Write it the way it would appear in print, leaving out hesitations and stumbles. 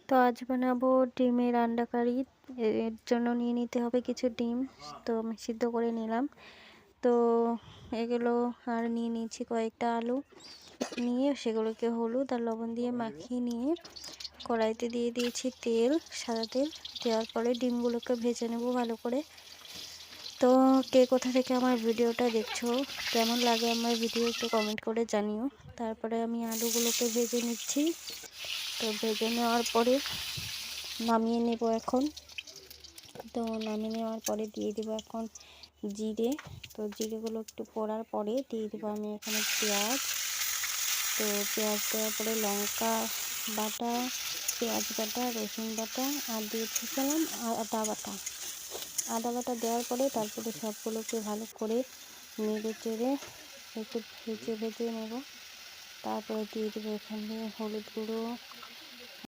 তো আজ বানাবো ডিমের আন্ডা কারি। এর জন্য নিয়ে নিতে হবে কিছু ডিম। তো আমি সিদ্ধ করে নিলাম। তো এগুলো আর নিয়ে নিয়েছি কয়েকটা আলু, নিয়ে সেগুলোকে হলুদ আর লবণ দিয়ে মাখিয়ে নিয়ে কড়াইতে দিয়ে দিয়েছি তেল, সাদা তেল। দেওয়ার পরে ডিমগুলোকে ভেজে নেব ভালো করে। তো কে কোথা থেকে আমার ভিডিওটা দেখছো, কেমন লাগে আমার ভিডিও একটু কমেন্ট করে জানিও। তারপরে আমি আলুগুলোকে ভেজে নিচ্ছি। তো ভেজে নেওয়ার পরে নামিয়ে নেব এখন। তো নামিয়ে নেওয়ার পরে দিয়ে দেবো এখন জিরে। তো জিরেগুলো একটু পোড়ার পরে দিয়ে দেবো আমি এখানে পেঁয়াজ। তো পেঁয়াজ দেওয়ার পরে লঙ্কা বাটা, পেঁয়াজ বাটা, রসুন বাটা আর দিয়েছিলাম আদা বাটা। আদা বাটা দেওয়ার পরে তারপরে সবগুলোকে ভালো করে নেড়ে চেড়ে একটু ভেজে ভেজে নেব। তারপরে দিয়ে দেবো এখানে হলুদ গুঁড়ো,